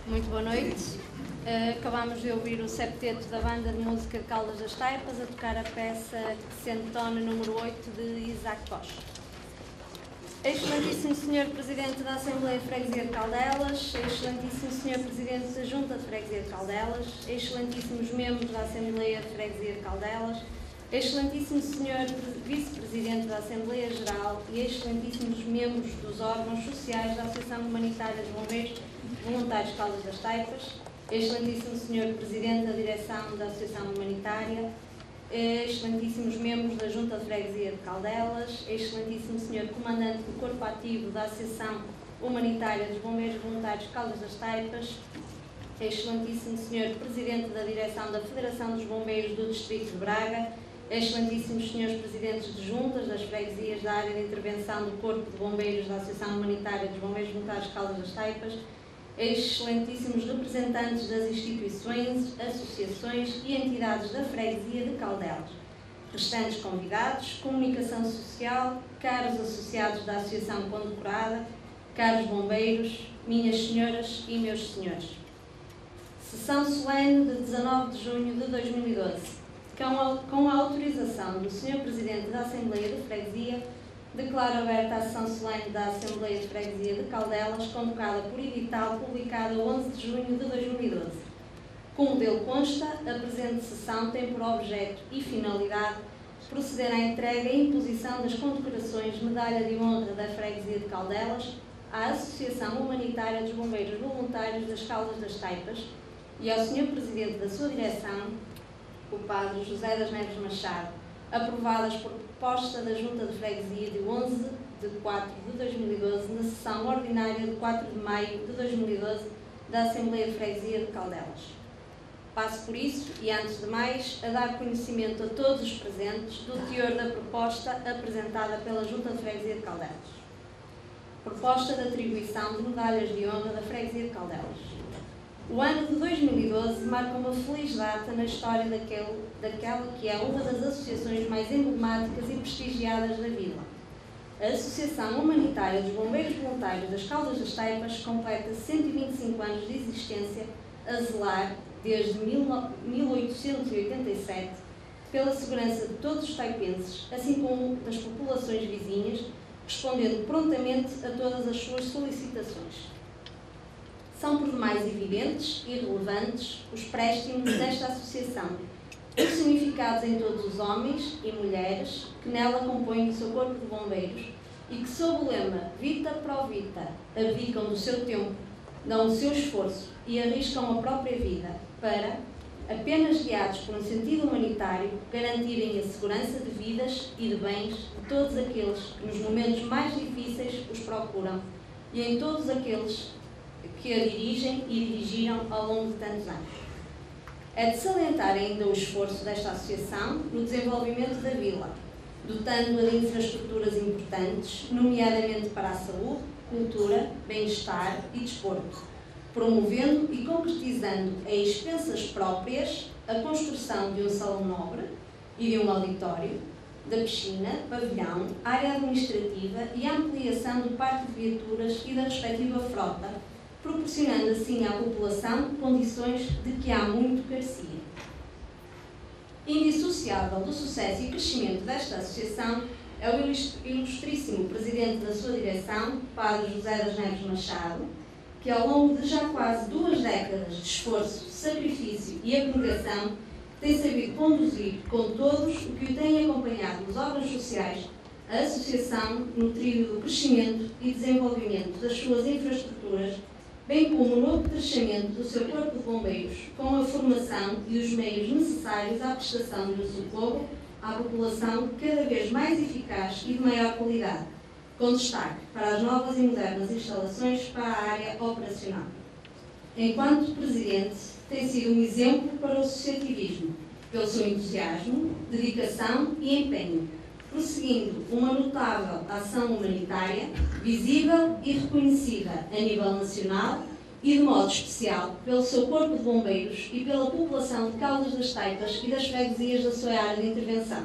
Muito boa noite. Acabámos de ouvir o septeto da Banda de Música de Caldas das Taipas a tocar a peça Centone número 8 de Isaac Costa. Excelentíssimo Sr. Presidente da Assembleia de Freguesia de Caldelas, Excelentíssimo Sr. Presidente da Junta de Freguesia de Caldelas, Excelentíssimos membros da Assembleia de Freguesia de Caldelas, Excelentíssimo Sr. Vice-Presidente da Assembleia Geral e Excelentíssimos membros dos órgãos sociais da Associação Humanitária de Bombeiros Voluntários de Caldas das Taipas, Excelentíssimo Sr. Presidente da Direção da Associação Humanitária, Excelentíssimos membros da Junta de Freguesia de Caldelas, Excelentíssimo Sr. Comandante do Corpo Ativo da Associação Humanitária dos Bombeiros Voluntários de Caldas das Taipas, Excelentíssimo Sr. Presidente da Direção da Federação dos Bombeiros do Distrito de Braga, Excelentíssimos Srs. Presidentes de Juntas das Freguesias da Área de Intervenção do Corpo de Bombeiros da Associação Humanitária dos Bombeiros Voluntários de Caldas das Taipas, Excelentíssimos representantes das instituições, associações e entidades da Freguesia de Caldelas, restantes convidados, comunicação social, caros associados da Associação Condecorada, caros bombeiros, minhas senhoras e meus senhores. Sessão solene de 19 de junho de 2012. Com a autorização do Sr. Presidente da Assembleia de Freguesia, declaro aberta a sessão solene da Assembleia de Freguesia de Caldelas, convocada por edital publicado a 11 de junho de 2012. Como dele consta, a presente sessão tem por objeto e finalidade proceder à entrega e imposição das condecorações Medalha de Honra da Freguesia de Caldelas à Associação Humanitária dos Bombeiros Voluntários das Caldas das Taipas e ao Sr. Presidente da sua direção, o Padre José das Neves Machado, aprovadas por proposta da Junta de Freguesia de 11 de 4 de 2012, na sessão ordinária de 4 de maio de 2012 da Assembleia de Freguesia de Caldelas. Passo por isso, e antes de mais, a dar conhecimento a todos os presentes do teor da proposta apresentada pela Junta de Freguesia de Caldelas. Proposta de atribuição de medalhas de honra da Freguesia de Caldelas. O ano de 2012 marca uma feliz data na história daquela que é uma das associações mais emblemáticas e prestigiadas da vila. A Associação Humanitária dos Bombeiros Voluntários das Caldas das Taipas completa 125 anos de existência a zelar, desde 1887, pela segurança de todos os taipenses, assim como das populações vizinhas, respondendo prontamente a todas as suas solicitações. São por demais evidentes e relevantes os préstimos desta associação, personificando identificados em todos os homens e mulheres que nela compõem o seu corpo de bombeiros e que, sob o lema Vita Pro Vita, abdicam do seu tempo, dão o seu esforço e arriscam a própria vida para, apenas guiados por um sentido humanitário, garantirem a segurança de vidas e de bens de todos aqueles que nos momentos mais difíceis os procuram e em todos aqueles que a dirigem e dirigiram ao longo de tantos anos. É de salientar ainda o esforço desta associação no desenvolvimento da vila, dotando-a de infraestruturas importantes, nomeadamente para a saúde, cultura, bem-estar e desporto, promovendo e concretizando a expensas próprias a construção de um salão nobre e de um auditório, da piscina, pavilhão, área administrativa e a ampliação do parque de viaturas e da respectiva frota, proporcionando assim à população condições de que há muito carecia. Indissociável do sucesso e crescimento desta associação é o ilustríssimo presidente da sua direção, Padre José das Neves Machado, que ao longo de já quase 2 décadas de esforço, sacrifício e abnegação tem sabido conduzir com todos o que o tem acompanhado nas obras sociais, a associação no trilho do crescimento e desenvolvimento das suas infraestruturas, bem como no apetrechamento do seu corpo de bombeiros, com a formação e os meios necessários à prestação de um socorro à população cada vez mais eficaz e de maior qualidade, com destaque para as novas e modernas instalações para a área operacional. Enquanto Presidente, tem sido um exemplo para o associativismo, pelo seu entusiasmo, dedicação e empenho, prosseguindo uma notável ação humanitária, visível e reconhecida a nível nacional e, de modo especial, pelo seu corpo de bombeiros e pela população de Caldas das Taipas e das freguesias da sua área de intervenção.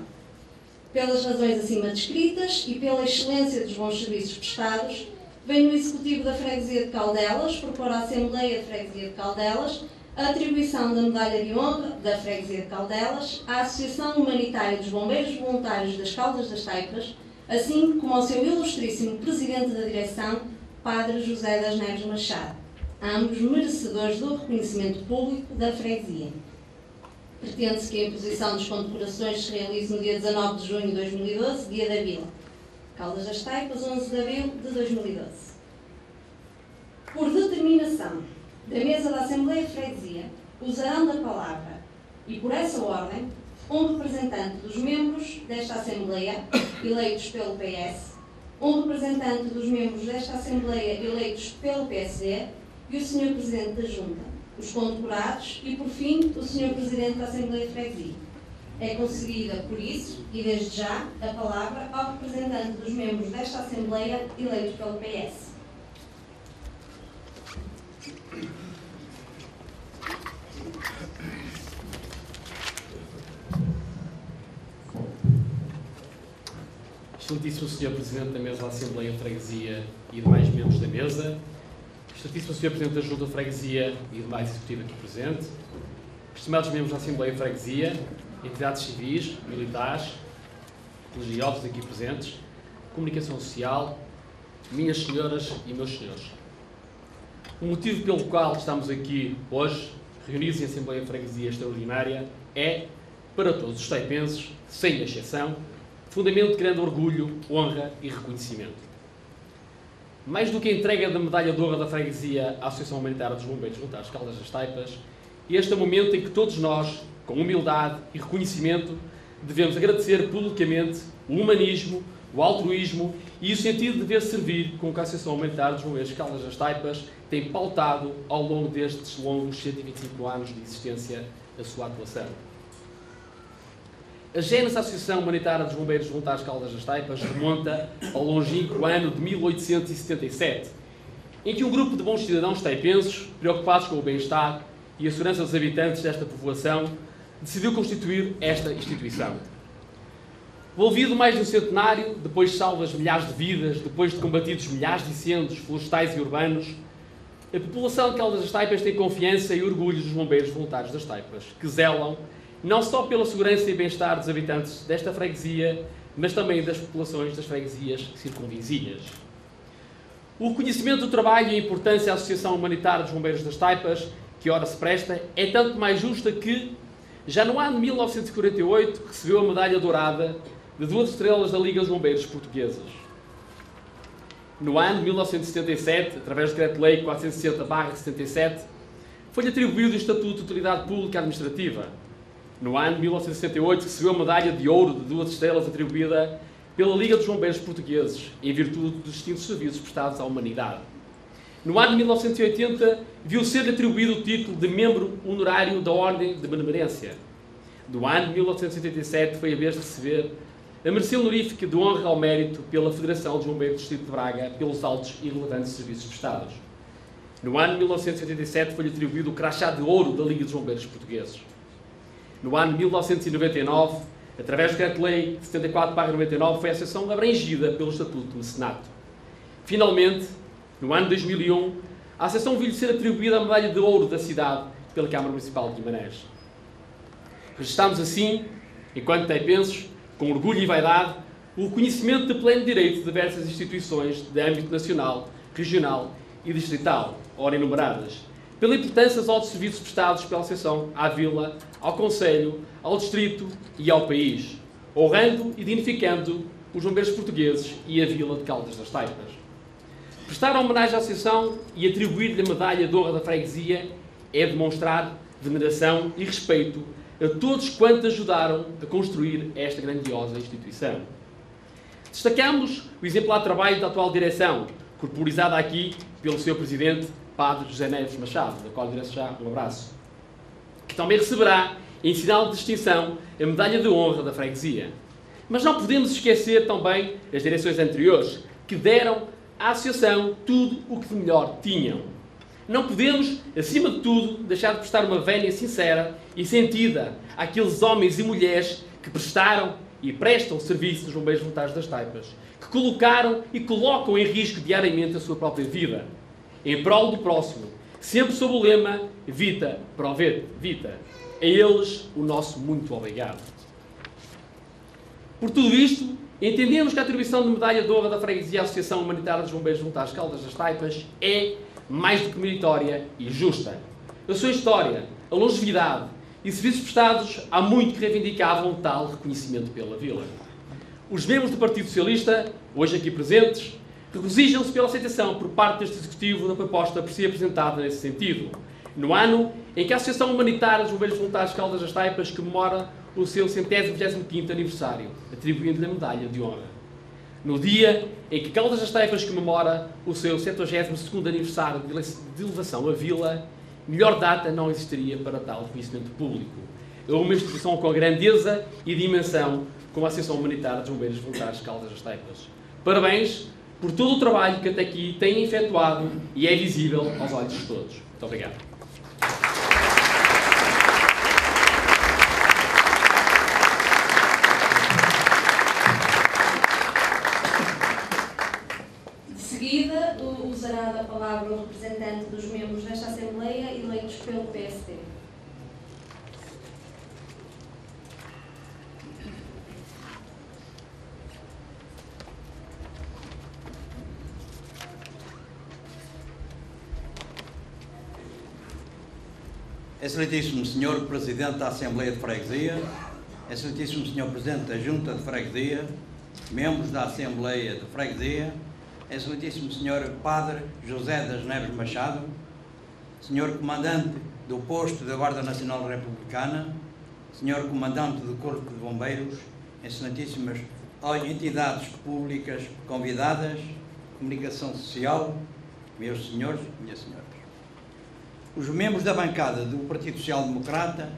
Pelas razões acima descritas e pela excelência dos bons serviços prestados, vem no Executivo da Freguesia de Caldelas propor à Assembleia de Freguesia de Caldelas a atribuição da Medalha de Honra da Freguesia de Caldelas à Associação Humanitária dos Bombeiros Voluntários das Caldas das Taipas, assim como ao seu ilustríssimo Presidente da Direção, Padre José das Neves Machado, ambos merecedores do reconhecimento público da freguesia. Pretende-se que a imposição das condecorações se realize no dia 19 de junho de 2012, dia da Vila. Caldas das Taipas, 11 de abril de 2012. Por determinação da mesa da Assembleia de Freguesia, usarão da palavra, e por essa ordem, um representante dos membros desta Assembleia, eleitos pelo PS, um representante dos membros desta Assembleia, eleitos pelo PSD, e o Sr. Presidente da Junta, os condecorados e, por fim, o Sr. Presidente da Assembleia de Freguesia. É concedida, por isso, e desde já, a palavra ao representante dos membros desta Assembleia, eleitos pelo PS. Excelentíssimo Sr. Presidente da Mesa da Assembleia de Freguesia e demais membros da Mesa, Excelentíssimo Sr. Presidente da Junta de Freguesia e demais executivo aqui presente, estimados membros da Assembleia de Freguesia, entidades civis, militares, religiosos aqui presentes, comunicação social, minhas senhoras e meus senhores. O motivo pelo qual estamos aqui hoje, reunidos em Assembleia de Freguesia Extraordinária, é, para todos os taipenses, sem exceção, fundamento de grande orgulho, honra e reconhecimento. Mais do que a entrega da Medalha de Honra da Freguesia à Associação Humanitária dos Bombeiros Voluntários de Caldas das Taipas, este é o momento em que todos nós, com humildade e reconhecimento, devemos agradecer publicamente o humanismo, o altruísmo e o sentido de dever servir com que a Associação Humanitária dos Bombeiros de Caldas das Taipas tem pautado ao longo destes longos 125 anos de existência a sua atuação. A gênese da Associação Humanitária dos Bombeiros Voluntários de Caldas das Taipas remonta ao longínquo ano de 1877, em que um grupo de bons cidadãos taipenses, preocupados com o bem-estar e a segurança dos habitantes desta povoação, decidiu constituir esta instituição. Envolvido mais de um centenário, depois de salvas milhares de vidas, depois de combatidos milhares de incêndios florestais e urbanos, a população de Caldas das Taipas tem confiança e orgulho dos bombeiros voluntários das Taipas, que zelam não só pela segurança e bem-estar dos habitantes desta freguesia, mas também das populações das freguesias circunvizinhas. O reconhecimento do trabalho e a importância da Associação Humanitária dos Bombeiros das Taipas, que ora se presta, é tanto mais justa que, Já no ano de 1948, recebeu a medalha dourada de 2 estrelas da Liga dos Bombeiros Portugueses. No ano de 1977, através do Decreto-Lei 460/77, foi-lhe atribuído o Estatuto de Utilidade Pública Administrativa. No ano de 1968, recebeu a medalha de ouro de 2 estrelas atribuída pela Liga dos Bombeiros Portugueses, em virtude dos distintos serviços prestados à humanidade. No ano de 1980, viu ser atribuído o título de membro honorário da Ordem de Benemerência. No ano de 1987, foi a vez de receber a menção honorífica de honra ao mérito pela Federação dos Bombeiros do Distrito de Braga pelos altos e relevantes serviços prestados. No ano de 1987, foi-lhe atribuído o crachá de ouro da Liga dos Bombeiros Portugueses. No ano de 1999, através do Decreto-Lei 74/99, foi a associação abrangida pelo Estatuto de Mecenato. Finalmente, no ano de 2001, a associação viu-lhe ser atribuída a medalha de ouro da cidade pela Câmara Municipal de Guimarães. Registramos assim, enquanto taipenses, com orgulho e vaidade, o reconhecimento de pleno direito de diversas instituições de âmbito nacional, regional e distrital, ora enumeradas, pela importância dos altos serviços prestados pela Associação à Vila, ao Concelho, ao Distrito e ao país, honrando e dignificando os bombeiros portugueses e a Vila de Caldas das Taipas. Prestar homenagem à Associação e atribuir-lhe a medalha de honra da freguesia é demonstrar veneração e respeito a todos quantos ajudaram a construir esta grandiosa instituição. Destacamos o exemplar trabalho da atual direção, corporizada aqui pelo seu presidente, Padre José Neves Machado, da qual lhe agradeço já um abraço, que também receberá, em sinal de distinção, a medalha de honra da freguesia. Mas não podemos esquecer também as direções anteriores, que deram à Associação tudo o que de melhor tinham. Não podemos, acima de tudo, deixar de prestar uma vénia sincera e sentida àqueles homens e mulheres que prestaram e prestam serviço nos Bombeiros Voluntários das Taipas, que colocaram e colocam em risco diariamente a sua própria vida, em prol do próximo, sempre sob o lema Vita pro Vita. A eles, o nosso muito obrigado. Por tudo isto, entendemos que a atribuição de medalha de honra da freguesia à Associação Humanitária dos Bombeiros Voluntários Caldas das Taipas é mais do que meritória e justa. A sua história, a longevidade e serviços prestados há muito que reivindicavam tal reconhecimento pela Vila. Os membros do Partido Socialista, hoje aqui presentes, regozijam-se pela aceitação por parte deste Executivo da proposta por si apresentada nesse sentido, no ano em que a Associação Humanitária dos Bombeiros Voluntários Caldas das Taipas comemora o seu 125º aniversário, atribuindo-lhe a medalha de honra. No dia em que Caldas das Taipas comemora o seu 72º aniversário de elevação à Vila, melhor data não existiria para tal reconhecimento público. É uma instituição com grandeza e dimensão como a Associação Humanitária dos Bombeiros Voluntários Caldas das Taipas. Parabéns por todo o trabalho que até aqui têm efetuado e é visível aos olhos de todos. Muito obrigado. Usará da palavra o representante dos membros desta Assembleia eleitos pelo PSD. Excelentíssimo Senhor Presidente da Assembleia de Freguesia, Excelentíssimo Senhor Presidente da Junta de Freguesia, membros da Assembleia de Freguesia, Excelentíssimo Senhor Padre José das Neves Machado, Senhor Comandante do Posto da Guarda Nacional Republicana, Senhor Comandante do Corpo de Bombeiros, Excelentíssimas entidades públicas convidadas, comunicação social, meus senhores e minhas senhoras. Os membros da bancada do Partido Social Democrata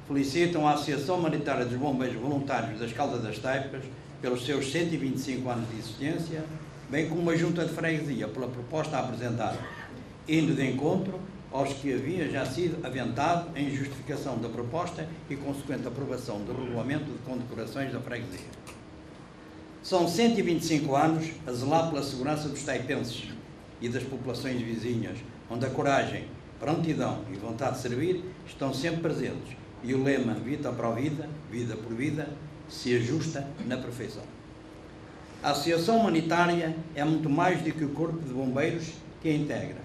felicitam a Associação Humanitária dos Bombeiros Voluntários das Caldas das Taipas pelos seus 125 anos de existência, bem como a Junta de Freguesia pela proposta apresentada, indo de encontro aos que havia já sido aventado em justificação da proposta e consequente aprovação do regulamento de condecorações da freguesia. São 125 anos a zelar pela segurança dos taipenses e das populações vizinhas, onde a coragem, prontidão e vontade de servir estão sempre presentes e o lema Vita pro Vida, vida por vida, se ajusta na perfeição. A Associação Humanitária é muito mais do que o Corpo de Bombeiros que a integra.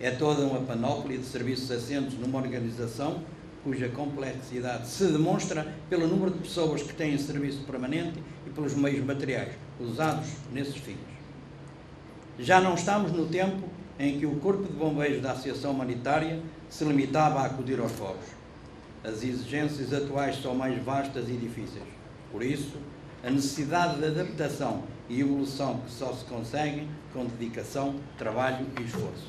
É toda uma panóplia de serviços assentes numa organização cuja complexidade se demonstra pelo número de pessoas que têm serviço permanente e pelos meios materiais usados nesses fins. Já não estamos no tempo em que o Corpo de Bombeiros da Associação Humanitária se limitava a acudir aos fogos. As exigências atuais são mais vastas e difíceis. Por isso, a necessidade de adaptação e evolução que só se conseguem com dedicação, trabalho e esforço.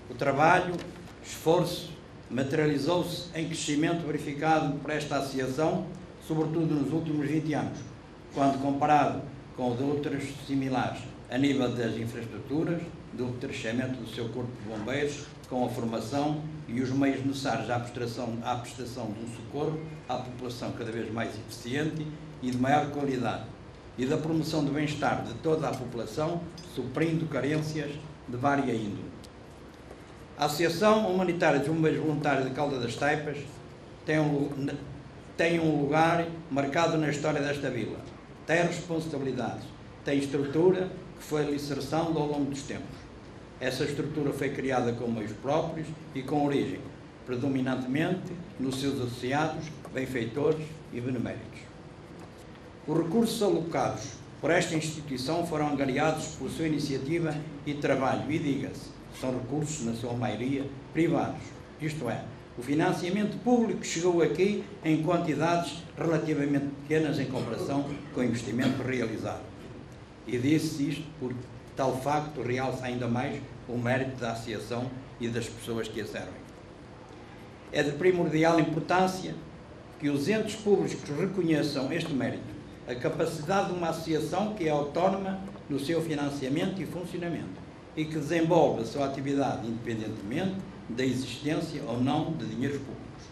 O trabalho, esforço, materializou-se em crescimento verificado por esta associação, sobretudo nos últimos 20 anos, quando comparado com o de outras similares, a nível das infraestruturas, do crescimento do seu corpo de bombeiros, com a formação e os meios necessários à prestação de um socorro à população cada vez mais eficiente e de maior qualidade, e da promoção do bem-estar de toda a população, suprindo carências de vária índole. A Associação Humanitária de Bombeiros Voluntários de Caldas das Taipas tem um lugar marcado na história desta vila. Tem responsabilidades, tem estrutura que foi alicerçando ao longo dos tempos. Essa estrutura foi criada com meios próprios e com origem, predominantemente, nos seus associados, benfeitores e beneméritos. Os recursos alocados por esta instituição foram angariados por sua iniciativa e trabalho, e diga-se, são recursos, na sua maioria, privados. Isto é, o financiamento público chegou aqui em quantidades relativamente pequenas em comparação com o investimento realizado. E disse isto porque tal facto realça ainda mais o mérito da associação e das pessoas que a servem. É de primordial importância que os entes públicos reconheçam este mérito, a capacidade de uma associação que é autónoma no seu financiamento e funcionamento e que desenvolve a sua atividade independentemente da existência ou não de dinheiros públicos.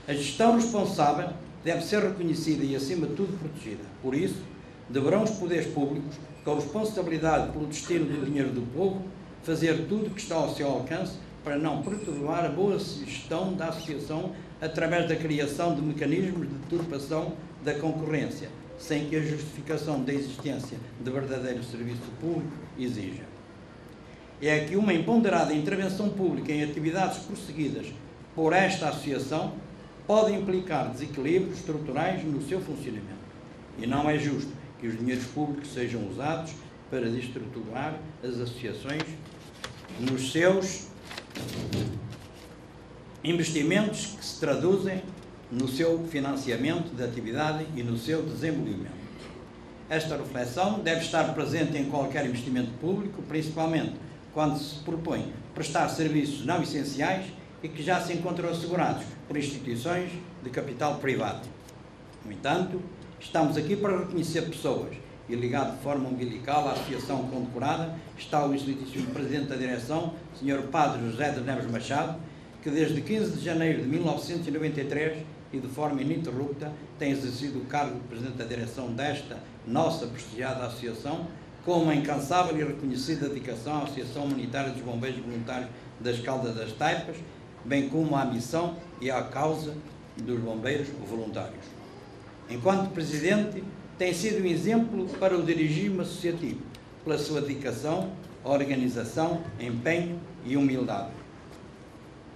A gestão responsável deve ser reconhecida e, acima de tudo, protegida. Por isso, deverão os poderes públicos, com responsabilidade pelo destino do dinheiro do povo, fazer tudo o que está ao seu alcance para não perturbar a boa gestão da associação através da criação de mecanismos de deturpação da concorrência, sem que a justificação da existência de verdadeiro serviço público exija. É que uma imponderada intervenção pública em atividades prosseguidas por esta associação pode implicar desequilíbrios estruturais no seu funcionamento. E não é justo que os dinheiros públicos sejam usados para desestruturar as associações nos seus investimentos que se traduzem no seu financiamento da atividade e no seu desenvolvimento. Esta reflexão deve estar presente em qualquer investimento público, principalmente quando se propõe prestar serviços não essenciais e que já se encontram assegurados por instituições de capital privado. No entanto, estamos aqui para reconhecer pessoas e, ligado de forma umbilical à associação condecorada, está o excelentíssimo Presidente da Direção, Sr. Padre José de Neves Machado, que desde 15 de janeiro de 1993 e de forma ininterrupta tem exercido o cargo de Presidente da Direção desta nossa prestigiada associação, com uma incansável e reconhecida dedicação à Associação Humanitária dos Bombeiros Voluntários das Caldas das Taipas, bem como à missão e à causa dos bombeiros voluntários. Enquanto Presidente, tem sido um exemplo para o dirigismo associativo, pela sua dedicação, organização, empenho e humildade.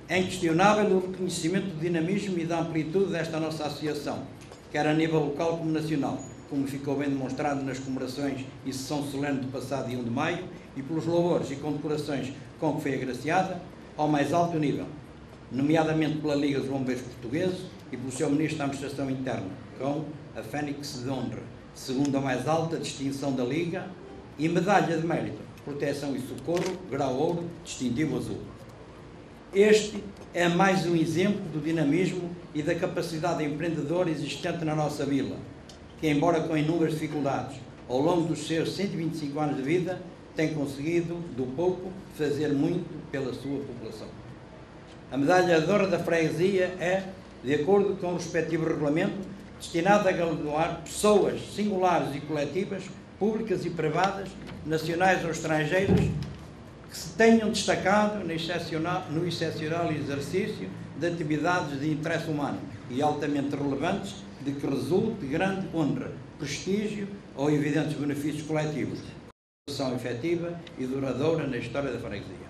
É inquestionável o reconhecimento do dinamismo e da amplitude desta nossa associação, quer a nível local como nacional, como ficou bem demonstrado nas comemorações e sessão solene do passado dia 1 de maio, e pelos louvores e condecorações com que foi agraciada, ao mais alto nível, nomeadamente pela Liga dos Bombeiros Portugueses e pelo seu Ministro da Administração Interna, com a Fênix de Honra, segunda mais alta distinção da Liga, e Medalha de Mérito, Proteção e Socorro, grau ouro, distintivo azul. Este é mais um exemplo do dinamismo e da capacidade empreendedora existente na nossa vila, que, embora com inúmeras dificuldades, ao longo dos seus 125 anos de vida, tem conseguido, do pouco, fazer muito pela sua população. A Medalha de Honra da Freguesia é, de acordo com o respectivo regulamento, destinada a galardoar pessoas singulares e coletivas, públicas e privadas, nacionais ou estrangeiras, que se tenham destacado no excepcional exercício de atividades de interesse humano e altamente relevantes, de que resulte grande honra, prestígio ou evidentes benefícios coletivos, ação efetiva e duradoura na história da freguesia.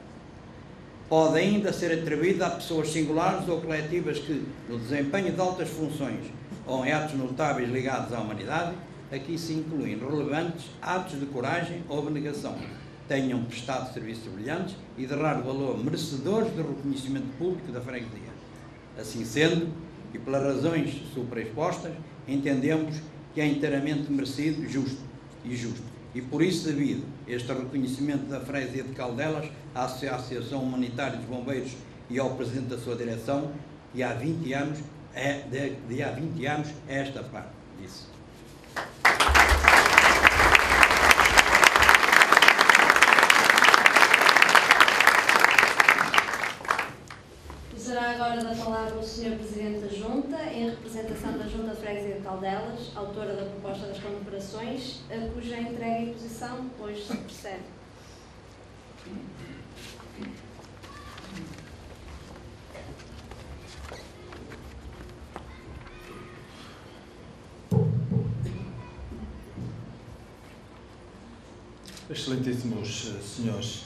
pode ainda ser atribuída a pessoas singulares ou coletivas que, no desempenho de altas funções ou em atos notáveis ligados à humanidade, aqui se incluem relevantes atos de coragem ou abnegação, tenham prestado serviços brilhantes e de raro valor merecedores de reconhecimento público da freguesia. Assim sendo, e pelas razões supraexpostas, entendemos que é inteiramente merecido, justo. E por isso, devido este reconhecimento da freguesia de Caldelas à Associação Humanitária dos Bombeiros e ao Presidente da sua direção, que há 20 anos é esta parte disso. Será agora da palavra o Sr. Presidente da Junta, em representação da Junta de Freguesia de Caldelas, autora da proposta das condecorações, a cuja entrega e posição hoje se procede. Excelentíssimos senhores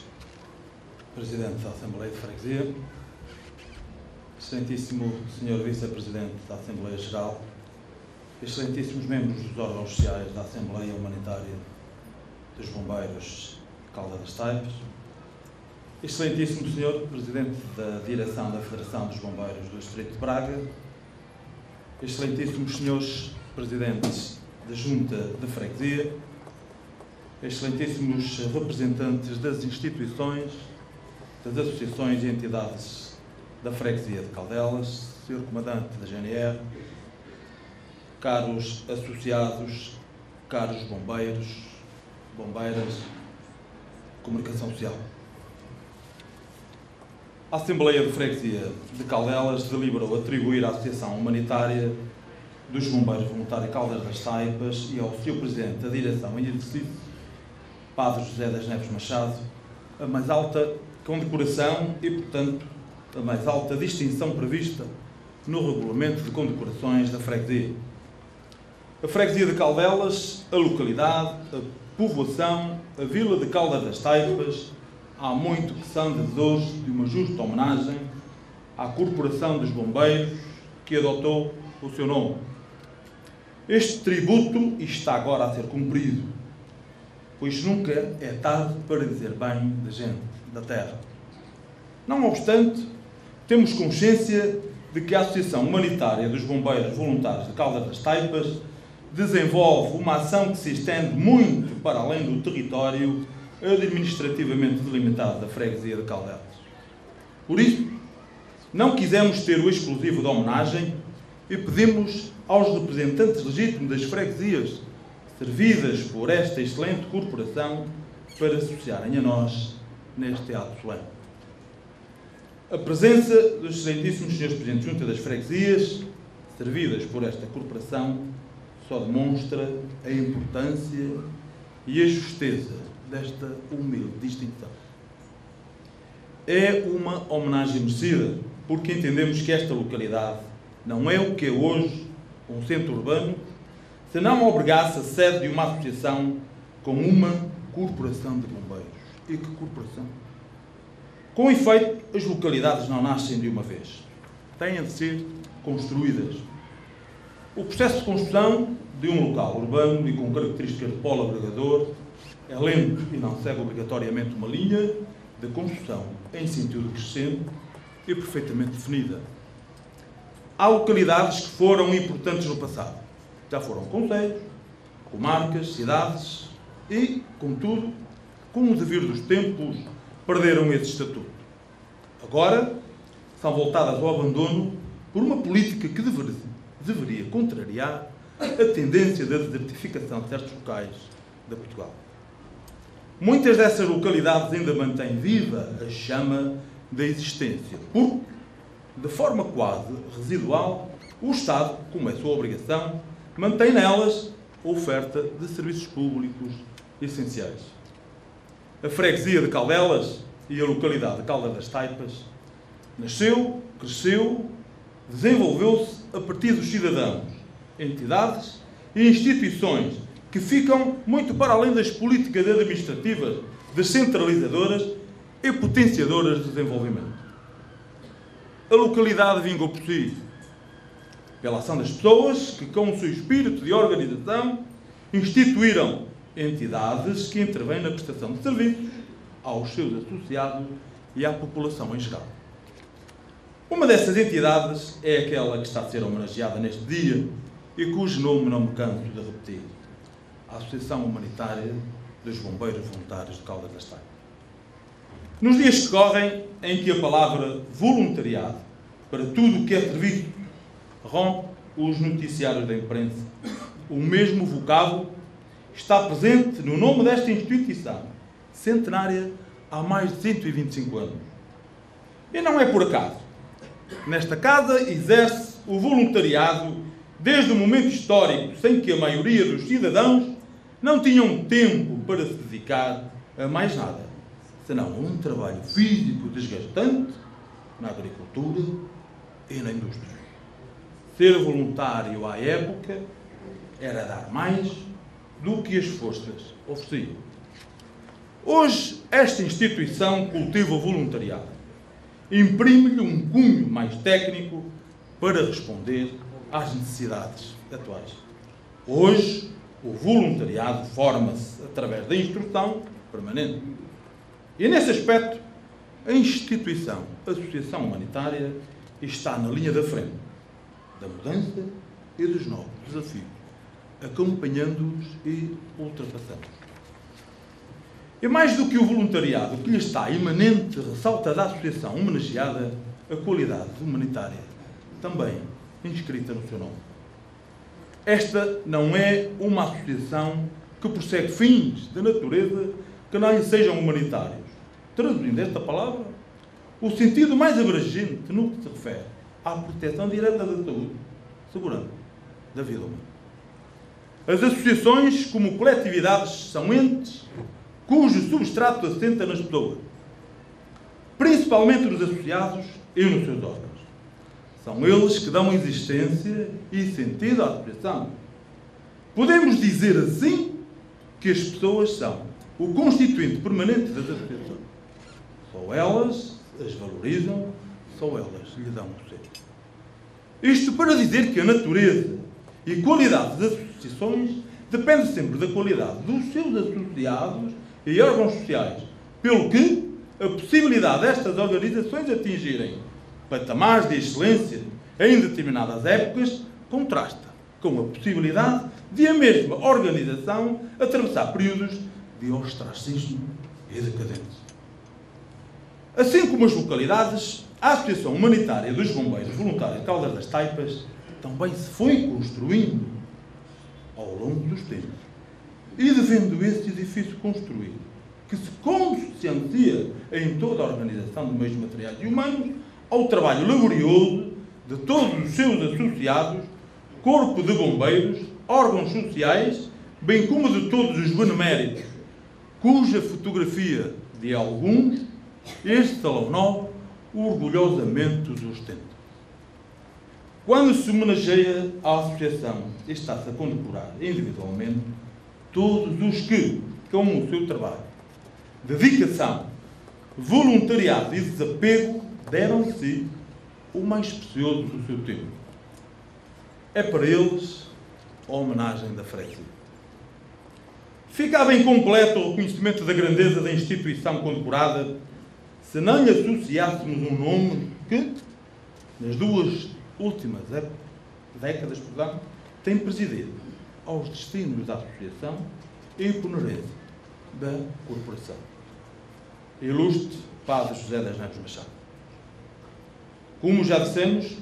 Presidente da Assembleia de Freguesia, Excelentíssimo Sr. Vice-Presidente da Assembleia Geral, Excelentíssimos membros dos órgãos sociais da Assembleia Humanitária dos Bombeiros de Caldas das Taipes, Excelentíssimo Sr. Presidente da Direção da Federação dos Bombeiros do Distrito de Braga, Excelentíssimos Senhores Presidentes da Junta de Freguesia, Excelentíssimos representantes das instituições, das associações e entidades da Freguesia de Caldelas, Sr. Comandante da GNR, caros associados, caros bombeiros, bombeiras, comunicação social. A Assembleia de Freguesia de Caldelas deliberou atribuir à Associação Humanitária dos Bombeiros Voluntários Caldas das Taipes e ao Sr. Presidente da Direção em exercício, Padre José das Neves Machado, a mais alta condecoração e, portanto, a mais alta distinção prevista no Regulamento de Condecorações da Freguesia. A Freguesia de Caldelas, a localidade, a povoação, a vila de Caldas das Taipes, há muito que são devedores de uma justa homenagem à Corporação dos Bombeiros, que adotou o seu nome. Este tributo está agora a ser cumprido, pois nunca é tarde para dizer bem da gente, da terra. Não obstante, temos consciência de que a Associação Humanitária dos Bombeiros Voluntários de Caldas das Taipes desenvolve uma ação que se estende muito para além do território administrativamente delimitado da Freguesia de Caldelas. Por isso, não quisemos ter o exclusivo da homenagem e pedimos aos representantes legítimos das freguesias servidas por esta excelente corporação para se associarem a nós neste ato solene. A presença dos excelentíssimos senhores Presidentes de Junta das Freguesias, servidas por esta corporação, só demonstra a importância e a justeza desta humilde distinção. É uma homenagem merecida, porque entendemos que esta localidade não é o que é hoje um centro urbano, se não obrigasse a sede de uma associação com uma corporação de bombeiros. E que corporação? Com efeito, as localidades não nascem de uma vez. Têm de ser construídas. O processo de construção de um local urbano e com características de polo agregador é lento e não segue obrigatoriamente uma linha de construção em sentido crescente e perfeitamente definida. Há localidades que foram importantes no passado. Já foram concelhos, comarcas, cidades e, contudo, com o devir dos tempos, perderam esse estatuto. Agora, são voltadas ao abandono por uma política que deveria contrariar a tendência da desertificação de certos locais de Portugal. Muitas dessas localidades ainda mantêm viva a chama da existência, porque, de forma quase residual, o Estado, como é sua obrigação, mantém nelas a oferta de serviços públicos essenciais. A freguesia de Caldelas e a localidade de Caldas das Taipes nasceu, cresceu, desenvolveu-se a partir dos cidadãos, entidades e instituições que ficam muito para além das políticas administrativas descentralizadoras e potenciadoras de desenvolvimento. a localidade vingou por si, pela ação das pessoas que, com o seu espírito de organização, instituíram entidades que intervêm na prestação de serviços aos seus associados e à população em geral. Uma dessas entidades é aquela que está a ser homenageada neste dia e cujo nome não me canso de repetir: a Associação Humanitária dos Bombeiros Voluntários de Caldas da Staipas. Nos dias que correm, em que a palavra voluntariado, para tudo o que é serviço, rompe os noticiários da imprensa, o mesmo vocábulo está presente no nome desta instituição, centenária há mais de 125 anos. E não é por acaso. Nesta casa exerce o voluntariado desde o momento histórico sem que a maioria dos cidadãos não tinham tempo para se dedicar a mais nada, senão a um trabalho físico desgastante na agricultura e na indústria. Ser voluntário à época era dar mais do que as forças ofereciam. Hoje, esta instituição cultiva o voluntariado, imprime-lhe um cunho mais técnico para responder às necessidades atuais. Hoje, o voluntariado forma-se através da instrução permanente. E, nesse aspecto, a instituição, a Associação Humanitária, está na linha da frente da mudança e dos novos desafios, acompanhando-os e ultrapassando-os. E mais do que o voluntariado que lhe está imanente, ressalta da associação homenageada a qualidade humanitária, também inscrita no seu nome. Esta não é uma associação que persegue fins de natureza que não lhe sejam humanitários. Traduzindo esta palavra, o sentido mais abrangente no que se refere à proteção direta da saúde, segurança da vida humana. As associações, como coletividades, são entes cujo substrato assenta nas pessoas, principalmente nos associados e nos seus órgãos. São eles que dão existência e sentido à associação. Podemos dizer assim que as pessoas são o constituinte permanente das associações. Só elas as valorizam, só elas lhe dão o ser. Isto para dizer que a natureza e qualidade das associações depende sempre da qualidade dos seus associados e órgãos sociais, pelo que a possibilidade destas organizações atingirem patamares de excelência em determinadas épocas contrasta com a possibilidade de a mesma organização atravessar períodos de ostracismo e decadência. Assim como as localidades, a Associação Humanitária dos Bombeiros Voluntários de Caldas das Staipas também se foi construindo ao longo dos tempos. E devendo esse edifício construído, que se consciencia em toda a organização de meios materiais e humanos, ao trabalho laborioso de todos os seus associados, corpo de bombeiros, órgãos sociais, bem como de todos os beneméritos, cuja fotografia de alguns este Salão Novo orgulhosamente os ostenta. Quando se homenageia a associação, está-se a condecorar individualmente todos os que, com o seu trabalho, dedicação, voluntariado e desapego, deram de si o mais precioso do seu tempo. É para eles a homenagem da freguesia. Ficava incompleto o reconhecimento da grandeza da instituição condecorada se não lhe associássemos um nome que, nas duas últimas décadas, tem presidido aos destinos da associação e imponerência da corporação. Ilustre Padre José das Neves Machado. Como já dissemos,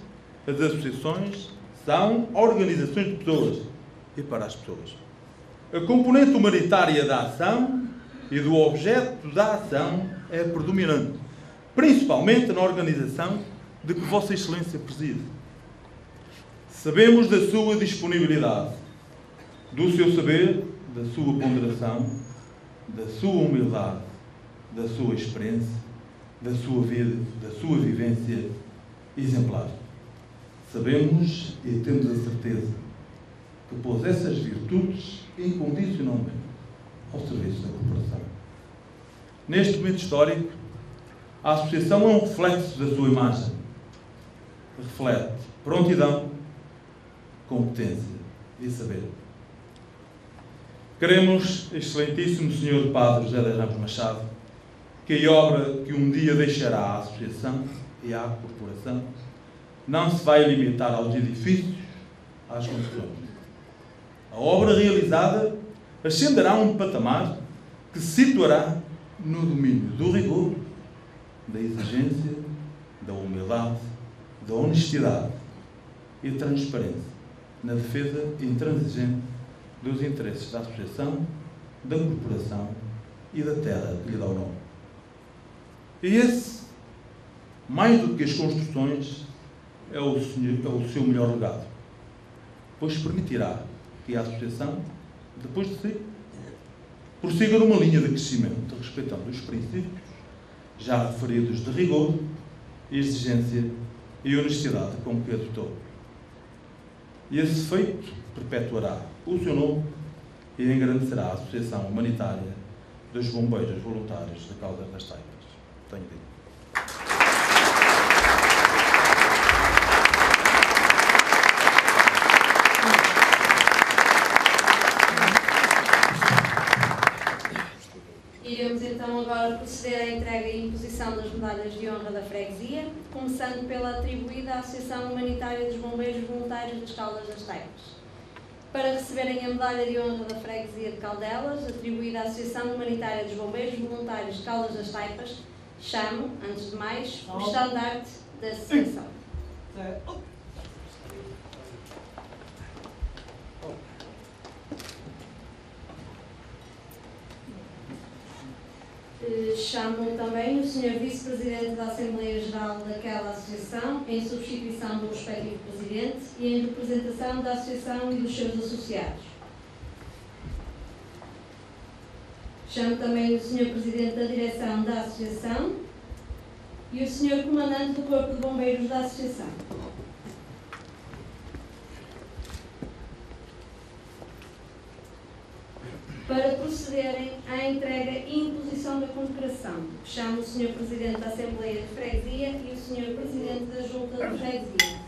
as associações são organizações de pessoas e para as pessoas. A componente humanitária da ação e do objeto da ação é predominante, principalmente na organização de que Vossa Excelência preside. Sabemos da sua disponibilidade, do seu saber, da sua ponderação, da sua humildade, da sua experiência, da sua vida, da sua vivência exemplar. Sabemos e temos a certeza que pôs essas virtudes incondicionalmente ao serviço da corporação. Neste momento histórico, a associação é um reflexo da sua imagem, reflete prontidão, competência e saber. Queremos, excelentíssimo Sr. Padre José de Ramos Machado, que a obra que um dia deixará à Associação e à Corporação não se vai limitar aos edifícios, às construções. A obra realizada ascenderá a um patamar que se situará no domínio do rigor, da exigência, da humildade, da honestidade e transparência, na defesa intransigente dos interesses da Associação, da Corporação e da terra que lhe dá o nome. E esse, mais do que as construções, é o seu melhor legado, pois permitirá que a Associação, depois de si, prossiga numa linha de crescimento, respeitando os princípios já referidos de rigor, exigência e honestidade com que adotou. E esse feito perpetuará o seu nome e engrandecerá a Associação Humanitária dos Bombeiros Voluntários de Caldas das Taipas. Tenho dito. Iremos então agora proceder à entrega e imposição das medalhas de honra da freguesia, começando pela atribuída à Associação Humanitária dos Bombeiros Voluntários de Caldas das Taipas. Para receberem a medalha de honra da freguesia de Caldelas, atribuída à Associação Humanitária dos Bombeiros Voluntários de Caldas das Taipas, chamo, antes de mais, o estandarte da associação. Chamo também o Sr. Vice-Presidente da Assembleia Geral daquela associação, em substituição do respectivo Presidente e em representação da associação e dos seus associados. Chamo também o Sr. Presidente da Direção da Associação e o Sr. Comandante do Corpo de Bombeiros da Associação. Para procederem à entrega e imposição da condecoração, chamo o Sr. Presidente da Assembleia de Freguesia e o Sr. Presidente da Junta de Freguesia.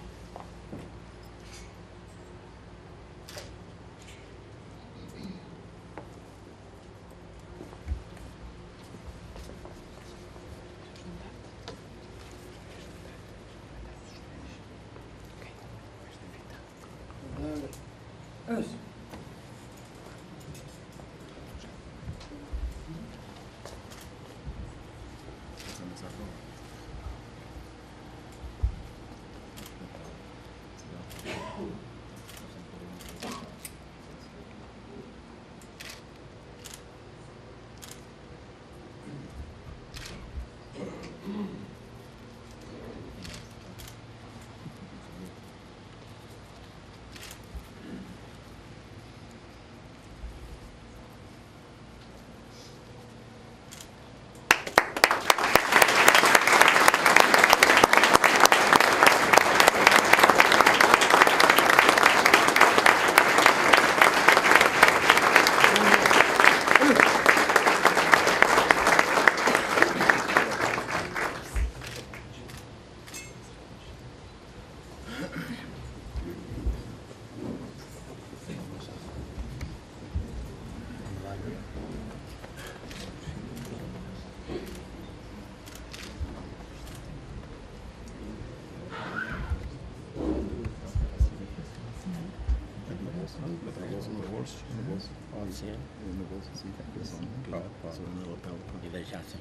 No bolso assim, tá pensando no lapel e deixar assim.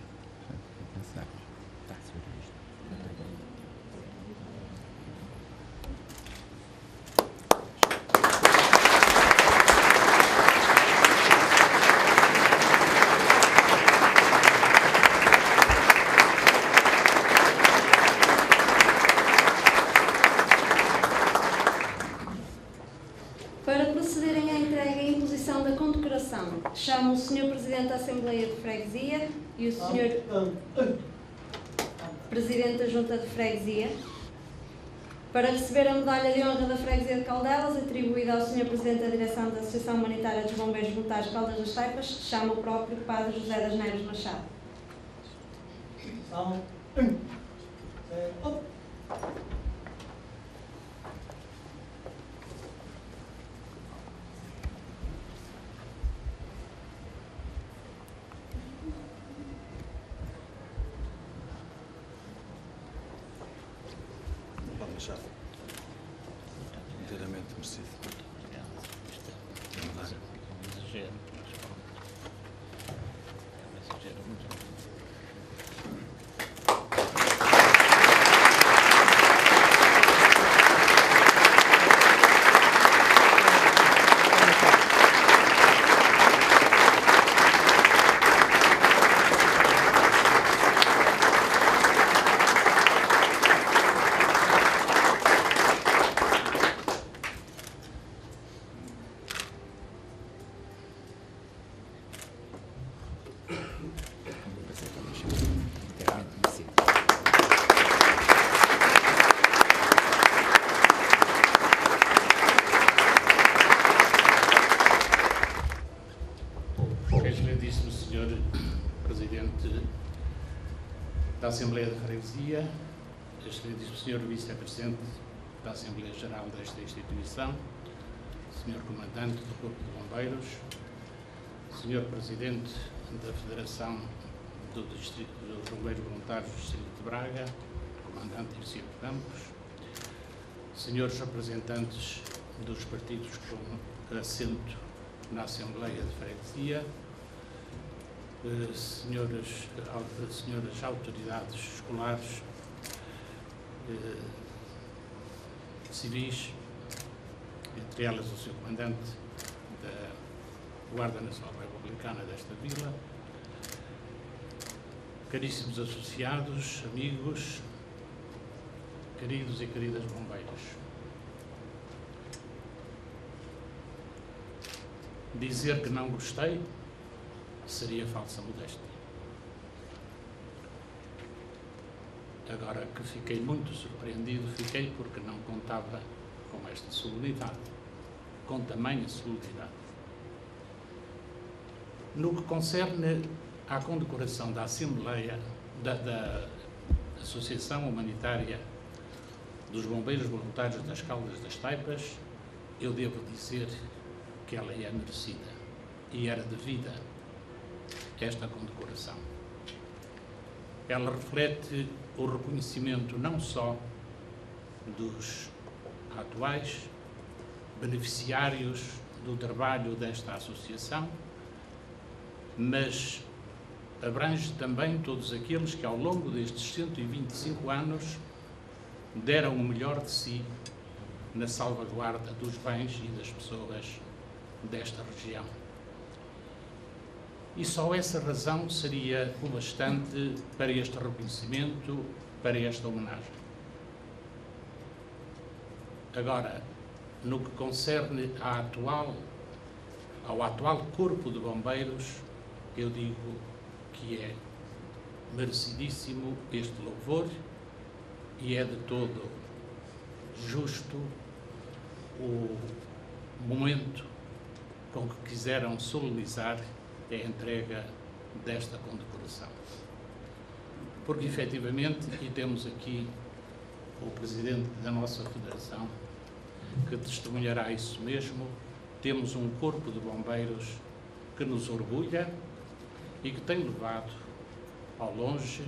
Tá, chamo o Sr. Presidente da Assembleia de Freguesia e o Sr. Presidente da Junta de Freguesia para receber a medalha de honra da Freguesia de Caldelas, atribuída ao Sr. Presidente da Direção da Associação Humanitária dos Bombeiros Voluntários de Caldas das Taipas, chamo o próprio Padre José das Neves Machado. Já. Inteiramente merecido. Exagero. Excelentíssimo Sr. Presidente da Assembleia de Freguesia, Excelentíssimo Sr. Vice-Presidente da Assembleia Geral desta instituição, Sr. Comandante do Corpo de Bombeiros, Sr. Presidente da Federação dos Bombeiros Voluntários do Distrito de Braga, Comandante Terceiro Campos, Senhores representantes dos partidos com assento na Assembleia de Freguesia, senhoras autoridades escolares, civis, entre elas o Sr. Comandante da Guarda Nacional Republicana desta vila, caríssimos associados, amigos, queridos e queridas bombeiros. Dizer que não gostei seria falsa modéstia. Agora que fiquei muito surpreendido, fiquei porque não contava com esta solenidade, com tamanha solenidade. No que concerne à condecoração da Assembleia, da Associação Humanitária dos Bombeiros Voluntários das Caldas das Taipas, eu devo dizer que ela é merecida e era devida esta condecoração. Ela reflete o reconhecimento não só dos atuais beneficiários do trabalho desta associação, mas abrange também todos aqueles que ao longo destes 125 anos deram o melhor de si na salvaguarda dos bens e das pessoas desta região. E só essa razão seria o bastante para este reconhecimento, para esta homenagem. Agora, no que concerne ao atual Corpo de Bombeiros, eu digo que é merecidíssimo este louvor e é de todo justo o momento com que quiseram solenizar a entrega desta condecoração. Porque, efetivamente, e temos aqui o Presidente da nossa Federação, que testemunhará isso mesmo, temos um Corpo de Bombeiros que nos orgulha e que tem levado ao longe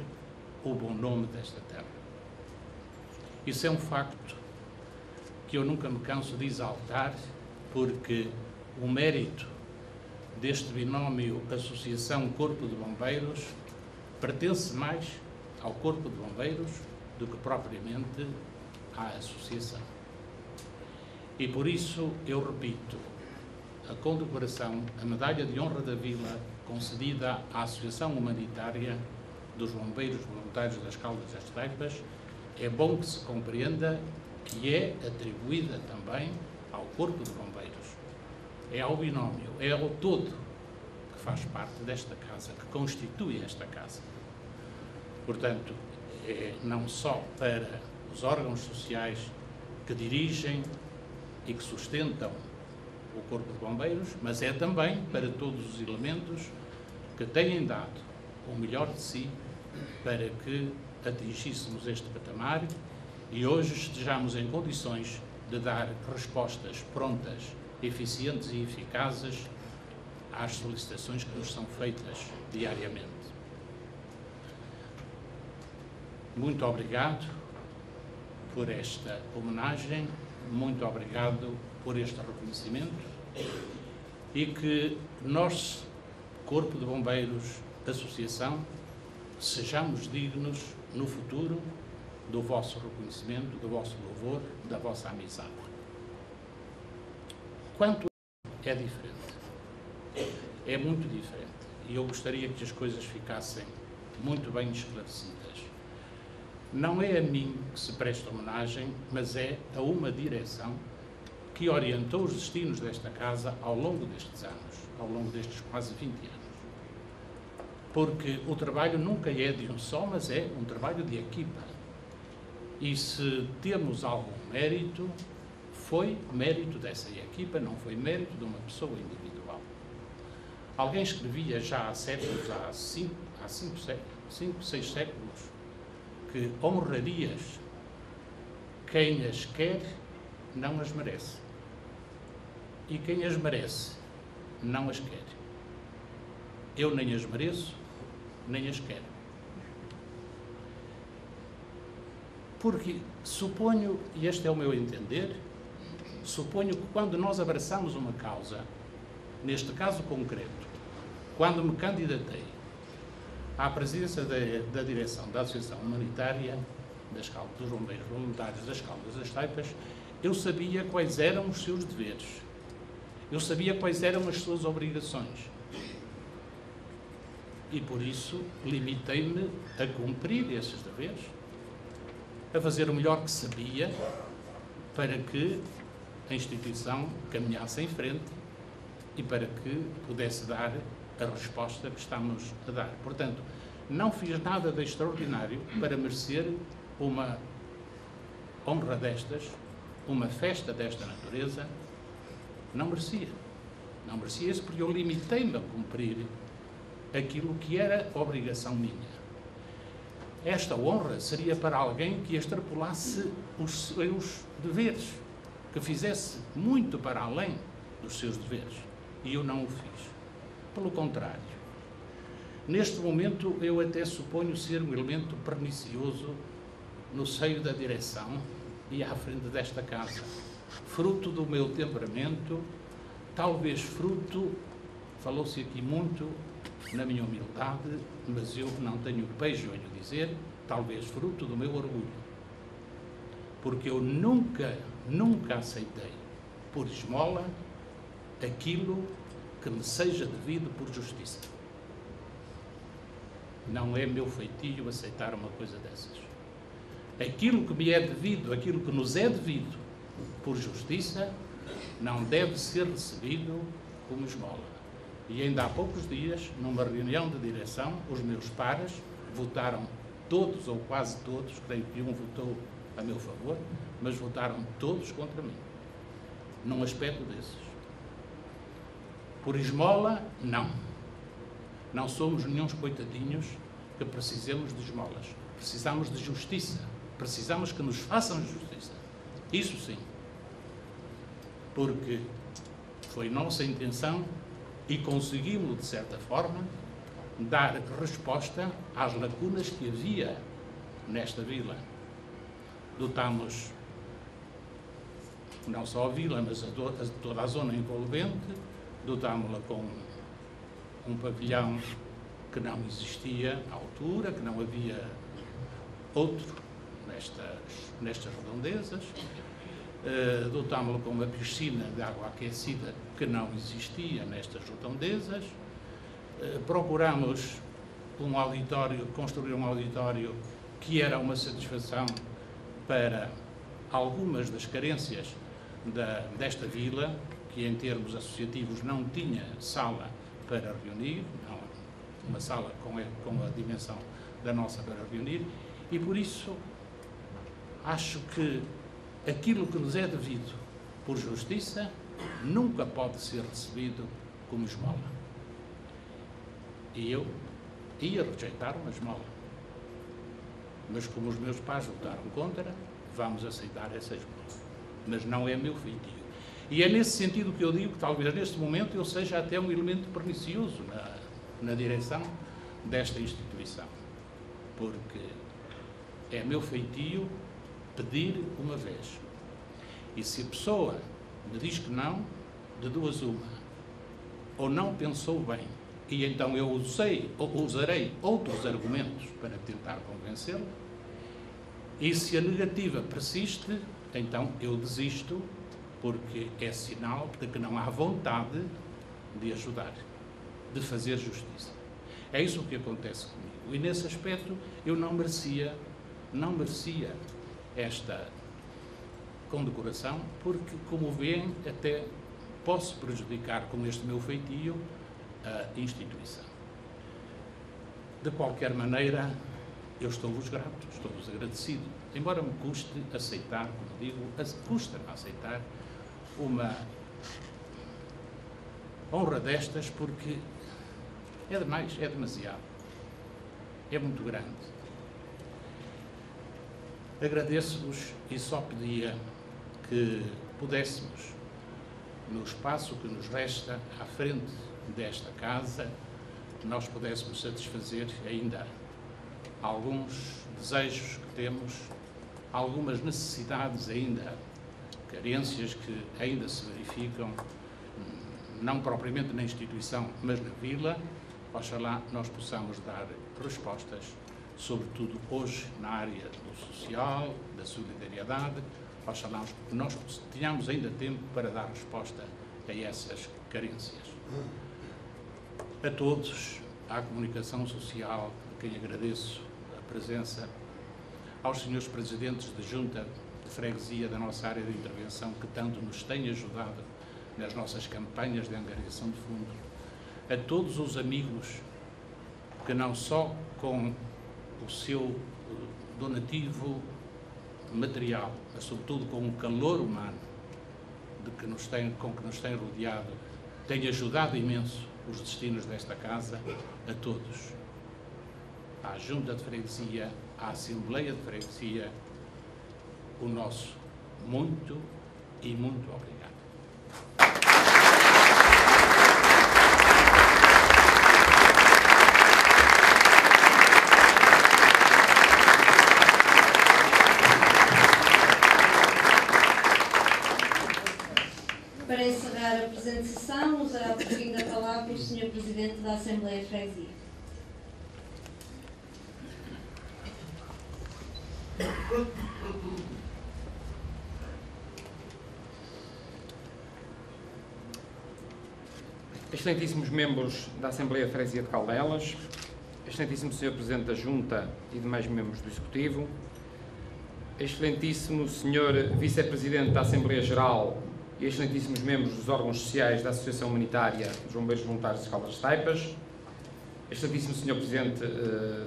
o bom nome desta terra. Isso é um facto que eu nunca me canso de exaltar, porque o mérito deste binómio Associação-Corpo de Bombeiros pertence mais ao Corpo de Bombeiros do que propriamente à Associação. E por isso eu repito, a condecoração, a Medalha de Honra da Vila, concedida à Associação Humanitária dos Bombeiros Voluntários das Caldas das Taipas, é bom que se compreenda que é atribuída também ao Corpo de Bombeiros. É ao binómio, é ao todo que faz parte desta casa, que constitui esta casa. Portanto, é não só para os órgãos sociais que dirigem e que sustentam o Corpo de Bombeiros, mas é também para todos os elementos que têm dado o melhor de si para que atingíssemos este patamar e hoje estejamos em condições de dar respostas prontas, eficientes e eficazes às solicitações que nos são feitas diariamente. Muito obrigado por esta homenagem, muito obrigado por este reconhecimento e que nós, Corpo de Bombeiros, Associação, sejamos dignos no futuro do vosso reconhecimento, do vosso louvor, da vossa amizade. Quanto é diferente, é muito diferente, e eu gostaria que as coisas ficassem muito bem esclarecidas. Não é a mim que se presta homenagem, mas é a uma direção que orientou os destinos desta casa ao longo destes anos, ao longo destes quase 20 anos. Porque o trabalho nunca é de um só, mas é um trabalho de equipa. E se temos algum mérito, foi mérito dessa equipa, não foi mérito de uma pessoa individual. Alguém escrevia já há séculos, há 5, 6 séculos, que honrarias quem as quer não as merece. E quem as merece não as quer. Eu nem as mereço, nem as quero. Porque suponho, e este é o meu entender, suponho que quando nós abraçamos uma causa, neste caso concreto, quando me candidatei à presidência da direção da Associação Humanitária dos Bombeiros Voluntários das Caldas das Taipas, eu sabia quais eram os seus deveres, eu sabia quais eram as suas obrigações. E por isso limitei-me a cumprir esses deveres, a fazer o melhor que sabia para que a instituição caminhasse em frente e para que pudesse dar a resposta que estamos a dar. Portanto, não fiz nada de extraordinário para merecer uma honra destas, uma festa desta natureza. Não merecia. Não merecia isso porque eu limitei-me a cumprir aquilo que era obrigação minha. Esta honra seria para alguém que extrapolasse os seus deveres, que fizesse muito para além dos seus deveres. E eu não o fiz. Pelo contrário, neste momento eu até suponho ser um elemento pernicioso no seio da direção e à frente desta casa, fruto do meu temperamento, talvez fruto, falou-se aqui muito, na minha humildade, mas eu não tenho pejo em o dizer, talvez fruto do meu orgulho. Porque eu nunca aceitei por esmola aquilo que me seja devido por justiça. Não é meu feitio aceitar uma coisa dessas. Aquilo que me é devido, aquilo que nos é devido por justiça, não deve ser recebido como esmola. E ainda há poucos dias, numa reunião de direção, os meus pares votaram todos, ou quase todos, creio que um votou a meu favor, mas votaram todos contra mim, num aspecto desses. Por esmola, não. Não somos nenhum coitadinhos que precisemos de esmolas. Precisamos de justiça. Precisamos que nos façam justiça. Isso sim. Porque foi nossa intenção e conseguimos, de certa forma, dar resposta às lacunas que havia nesta vila. Dotámos não só a vila, mas toda a zona envolvente, dotámos-la com um pavilhão que não existia à altura, que não havia outro nestas redondezas. Dotámos-la com uma piscina de água aquecida que não existia nestas redondezas. Procuramos construir um auditório que era uma satisfação para algumas das carências desta vila, que em termos associativos não tinha sala para reunir, não, uma sala com a dimensão da nossa para reunir, e por isso acho que aquilo que nos é devido por justiça nunca pode ser recebido como esmola. E eu ia rejeitar uma esmola, mas como os meus pais votaram contra, vamos aceitar essa esmola. Mas não é meu feitio. E é nesse sentido que eu digo que talvez neste momento eu seja até um elemento pernicioso na direção desta instituição. Porque é meu feitio pedir uma vez. E se a pessoa me diz que não, de duas uma. Ou não pensou bem, e então eu usarei outros argumentos para tentar convencê-lo, e se a negativa persiste, então eu desisto, porque é sinal de que não há vontade de ajudar, de fazer justiça. É isso que acontece comigo. E nesse aspecto eu não merecia esta condecoração, porque, como veem, até posso prejudicar com este meu feitio a instituição. De qualquer maneira, eu estou-vos grato, estou-vos agradecido, embora me custe aceitar, como digo, custa-me aceitar uma honra destas, porque é demais, é demasiado, é muito grande. Agradeço-vos e só pedia que pudéssemos, no espaço que nos resta à frente desta casa, nós pudéssemos satisfazer ainda alguns desejos que temos, algumas necessidades ainda, carências que ainda se verificam, não propriamente na instituição, mas na vila. Oxalá nós possamos dar respostas, sobretudo hoje na área do social, da solidariedade. Oxalá nós tenhamos ainda tempo para dar resposta a essas carências. A todos, à comunicação social, a quem agradeço a presença, aos senhores presidentes de junta de freguesia da nossa área de intervenção, que tanto nos têm ajudado nas nossas campanhas de angariação de fundo, a todos os amigos que não só com o seu donativo material, mas sobretudo com o calor humano com que nos tem rodeado, tem ajudado imenso os destinos desta casa, a todos, à Junta de Freguesia, à Assembleia de Freguesia, o nosso muito e muito obrigado. Para encerrar a presente sessão, usará por fim da palavra o Sr. Presidente da Assembleia de Freguesia. Excelentíssimos membros da Assembleia de Freguesia de Caldelas, Excelentíssimo Sr. Presidente da Junta e demais membros do Executivo, Excelentíssimo Sr. Vice-Presidente da Assembleia Geral e excelentíssimos membros dos órgãos sociais da Associação Humanitária dos Bombeiros Voluntários de Caldas das Taipas, excelentíssimo Sr. Presidente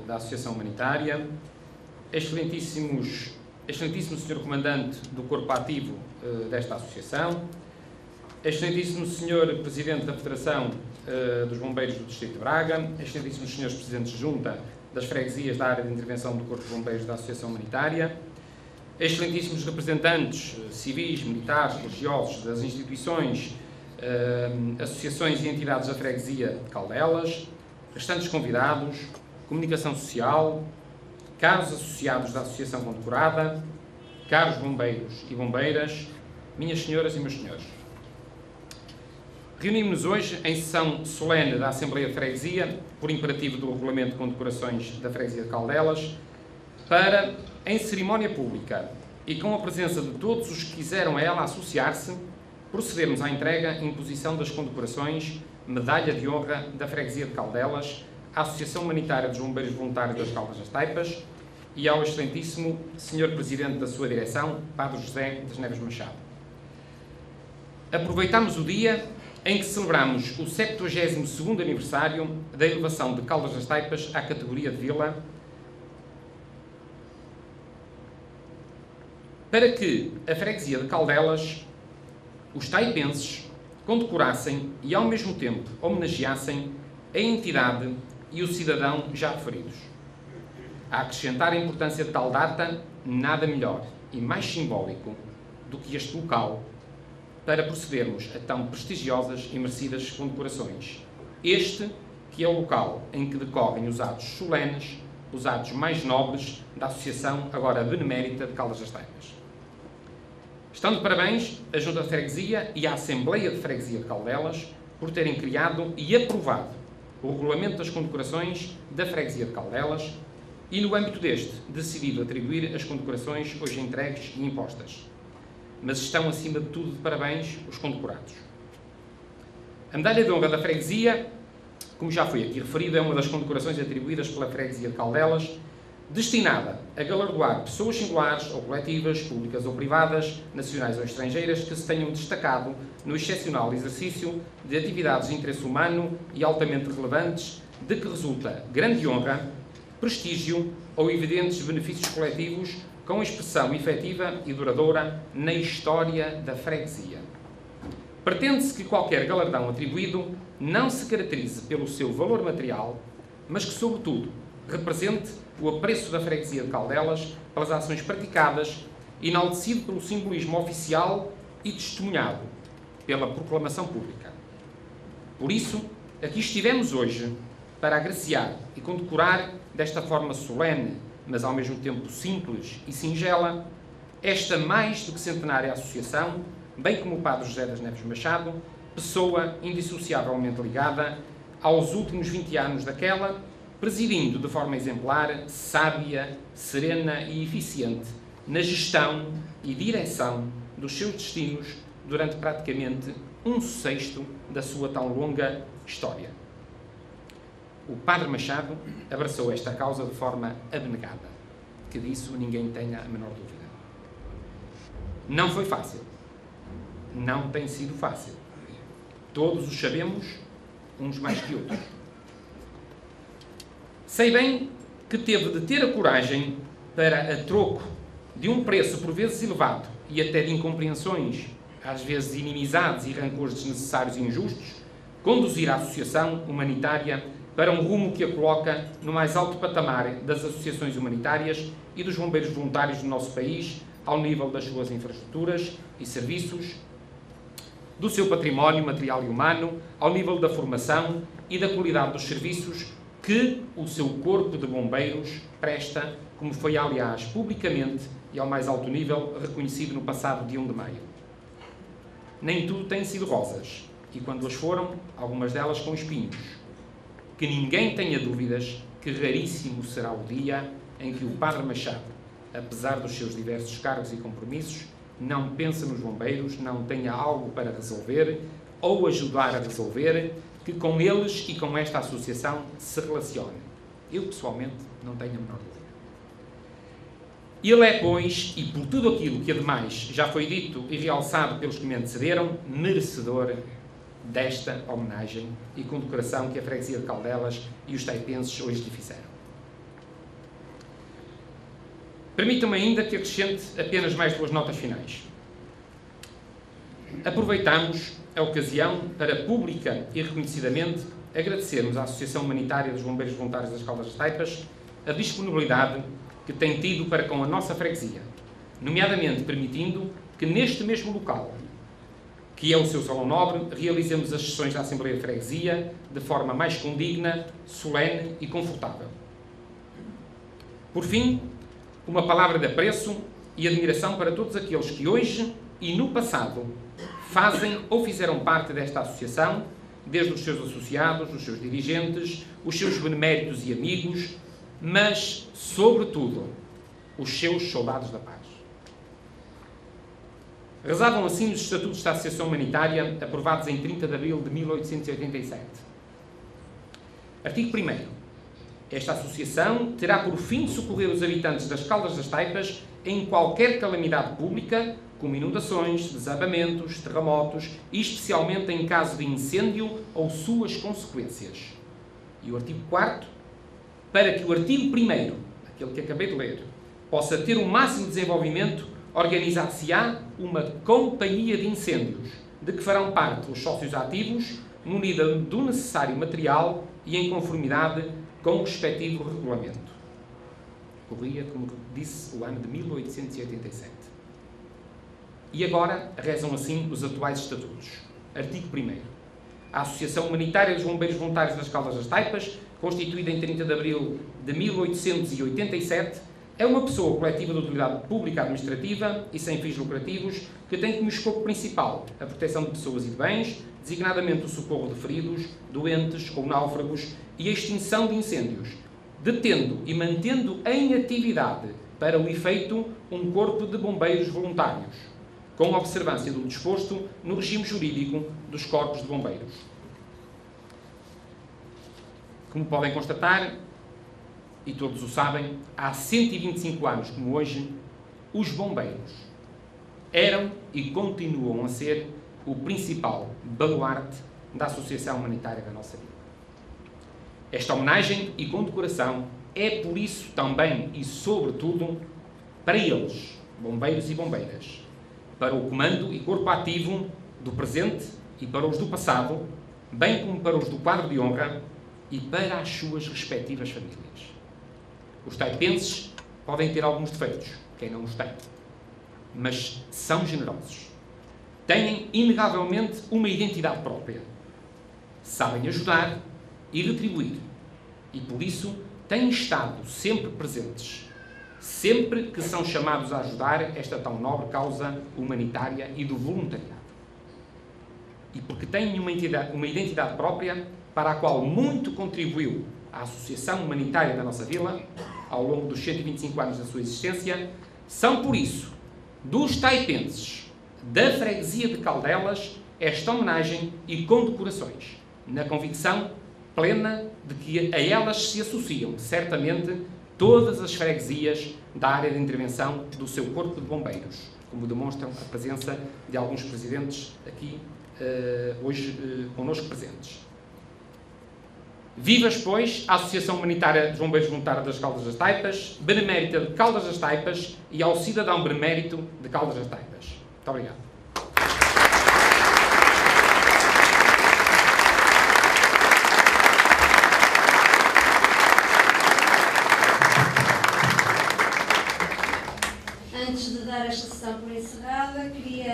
da Associação Humanitária, excelentíssimo Sr. Comandante do Corpo Ativo desta Associação, excelentíssimo Sr. Presidente da Federação dos Bombeiros do Distrito de Braga, excelentíssimos Srs. Presidentes de Junta das Freguesias da área de intervenção do Corpo de Bombeiros da Associação Humanitária, excelentíssimos representantes civis, militares, religiosos das instituições, associações e entidades da freguesia de Caldelas, restantes convidados, comunicação social, caros associados da associação condecorada, caros bombeiros e bombeiras, minhas senhoras e meus senhores. Reunimos-nos hoje em sessão solene da Assembleia de Freguesia, por imperativo do Regulamento de Condecorações da Freguesia de Caldelas, para, em cerimónia pública e com a presença de todos os que quiseram a ela associar-se, procedermos à entrega e imposição das condecorações Medalha de Honra da Freguesia de Caldelas, à Associação Humanitária dos Bombeiros Voluntários das Caldas das Taipas e ao excelentíssimo Sr. Presidente da sua direção, Padre José das Neves Machado. Aproveitamos o dia em que celebramos o 72º aniversário da elevação de Caldas das Taipas à categoria de vila, para que a freguesia de Caldelas, os taipenses, condecorassem e, ao mesmo tempo, homenageassem a entidade e o cidadão já referidos. A acrescentar a importância de tal data, nada melhor e mais simbólico do que este local para procedermos a tão prestigiosas e merecidas condecorações. Este que é o local em que decorrem os atos solenes os atos mais nobres da Associação, agora benemérita, de Caldas das Taivas. Estão de parabéns a Junta de Freguesia e a Assembleia de Freguesia de Caldelas por terem criado e aprovado o regulamento das condecorações da Freguesia de Caldelas e, no âmbito deste, decidido atribuir as condecorações hoje entregues e impostas. Mas estão, acima de tudo, de parabéns os condecorados. A Medalha de Honra da Freguesia, como já foi aqui referido, é uma das condecorações atribuídas pela Freguesia de Caldelas, destinada a galardoar pessoas singulares ou coletivas, públicas ou privadas, nacionais ou estrangeiras, que se tenham destacado no excepcional exercício de atividades de interesse humano e altamente relevantes, de que resulta grande honra, prestígio ou evidentes benefícios coletivos com expressão efetiva e duradoura na história da freguesia. Pretende-se que qualquer galardão atribuído não se caracterize pelo seu valor material, mas que, sobretudo, represente o apreço da freguesia de Caldelas pelas ações praticadas, enaltecido pelo simbolismo oficial e testemunhado pela proclamação pública. Por isso, aqui estivemos hoje para agraciar e condecorar desta forma solene, mas ao mesmo tempo simples e singela, esta mais do que centenária associação, bem como o Padre José das Neves Machado, pessoa indissociavelmente ligada aos últimos 20 anos daquela, presidindo de forma exemplar, sábia, serena e eficiente na gestão e direção dos seus destinos durante praticamente 1/6 da sua tão longa história. O Padre Machado abraçou esta causa de forma abnegada, que disso ninguém tenha a menor dúvida. Não foi fácil. Não tem sido fácil. Todos os sabemos, uns mais que outros. Sei bem que teve de ter a coragem para, a troco de um preço por vezes elevado e até de incompreensões, às vezes inimizades e rancores desnecessários e injustos, conduzir a associação humanitária para um rumo que a coloca no mais alto patamar das associações humanitárias e dos bombeiros voluntários do nosso país, ao nível das suas infraestruturas e serviços, do seu património material e humano, ao nível da formação e da qualidade dos serviços que o seu corpo de bombeiros presta, como foi, aliás, publicamente e ao mais alto nível reconhecido no passado dia 1 de maio. Nem tudo tem sido rosas, e quando as foram, algumas delas com espinhos. Que ninguém tenha dúvidas que raríssimo será o dia em que o Padre Machado, apesar dos seus diversos cargos e compromissos, não pensa nos bombeiros, não tenha algo para resolver ou ajudar a resolver, que com eles e com esta associação se relacione. Eu, pessoalmente, não tenho a menor dúvida. Ele é, pois, e por tudo aquilo que, ademais, já foi dito e realçado pelos que me antecederam, merecedor desta homenagem e condecoração que a Freguesia de Caldelas e os taipenses hoje lhe fizeram. Permitam-me ainda que acrescente apenas mais 2 notas finais. Aproveitamos a ocasião para, pública e reconhecidamente, agradecermos à Associação Humanitária dos Bombeiros Voluntários das Caldas das Taivas a disponibilidade que tem tido para com a nossa freguesia, nomeadamente permitindo que neste mesmo local, que é o seu Salão Nobre, realizemos as sessões da Assembleia de Freguesia de forma mais condigna, solene e confortável. Por fim, uma palavra de apreço e admiração para todos aqueles que hoje e no passado fazem ou fizeram parte desta associação, desde os seus associados, os seus dirigentes, os seus beneméritos e amigos, mas, sobretudo, os seus soldados da paz. Rezavam assim os Estatutos da Associação Humanitária, aprovados em 30 de abril de 1887. Artigo 1º. Esta associação terá por fim de socorrer os habitantes das Caldas das Taivas em qualquer calamidade pública, como inundações, desabamentos, terremotos e especialmente em caso de incêndio ou suas consequências. E o artigo 4º. Para que o artigo 1º, aquele que acabei de ler, possa ter o máximo desenvolvimento, organizar-se-á uma companhia de incêndios, de que farão parte os sócios ativos, munida do necessário material e em conformidade com o respectivo regulamento. Corria, como disse, o ano de 1887. E agora rezam assim os atuais estatutos. Artigo 1º. A Associação Humanitária dos Bombeiros Voluntários das Caldas das Taipas, constituída em 30 de abril de 1887, é uma pessoa coletiva de utilidade pública administrativa e sem fins lucrativos que tem como escopo principal a proteção de pessoas e de bens, designadamente o socorro de feridos, doentes ou náufragos e a extinção de incêndios, detendo e mantendo em atividade para o efeito um corpo de bombeiros voluntários, com observância do disposto no regime jurídico dos corpos de bombeiros. Como podem constatar, e todos o sabem, há 125 anos como hoje, os bombeiros eram e continuam a ser o principal baluarte da associação humanitária da nossa vida. Esta homenagem e condecoração é por isso também e sobretudo para eles, bombeiros e bombeiras, para o comando e corpo ativo do presente e para os do passado, bem como para os do quadro de honra e para as suas respectivas famílias. Os taipenses podem ter alguns defeitos, quem não os tem, mas são generosos. Têm, inegavelmente, uma identidade própria. Sabem ajudar e retribuir. E, por isso, têm estado sempre presentes, sempre que são chamados a ajudar esta tão nobre causa humanitária e do voluntariado. E porque têm uma identidade própria para a qual muito contribuiu a Associação Humanitária da nossa vila, ao longo dos 125 anos da sua existência, são, por isso, dos taipenses, da freguesia de Caldelas, esta homenagem e condecorações, na convicção plena de que a elas se associam, certamente, todas as freguesias da área de intervenção do seu corpo de bombeiros, como demonstram a presença de alguns presidentes aqui hoje connosco presentes. Vivas, pois, a Associação Humanitária dos Bombeiros Voluntários das Caldas das Taipas, Benemérita de Caldas das Taipas e ao Cidadão Benemérito de Caldas das Taipas. Muito obrigado. Antes de dar esta sessão por encerrada, queria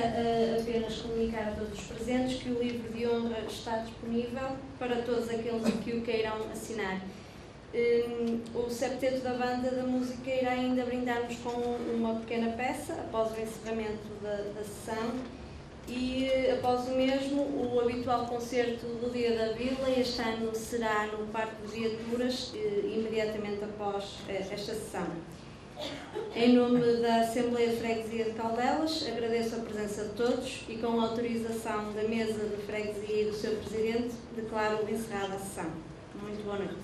apenas comunicar a todos os presentes que o livro de honra está disponível para todos aqueles que o queiram assinar. O septeto da banda da música irá ainda brindar-nos com uma pequena peça após o encerramento da sessão e após o mesmo o habitual concerto do Dia da Vila. Este ano será no Parque de Viaturas, imediatamente após esta sessão. Em nome da Assembleia de Freguesia de Caldelas, agradeço a presença de todos e, com a autorização da mesa de freguesia e do seu presidente, declaro encerrada a sessão. Muito boa noite.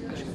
Acho que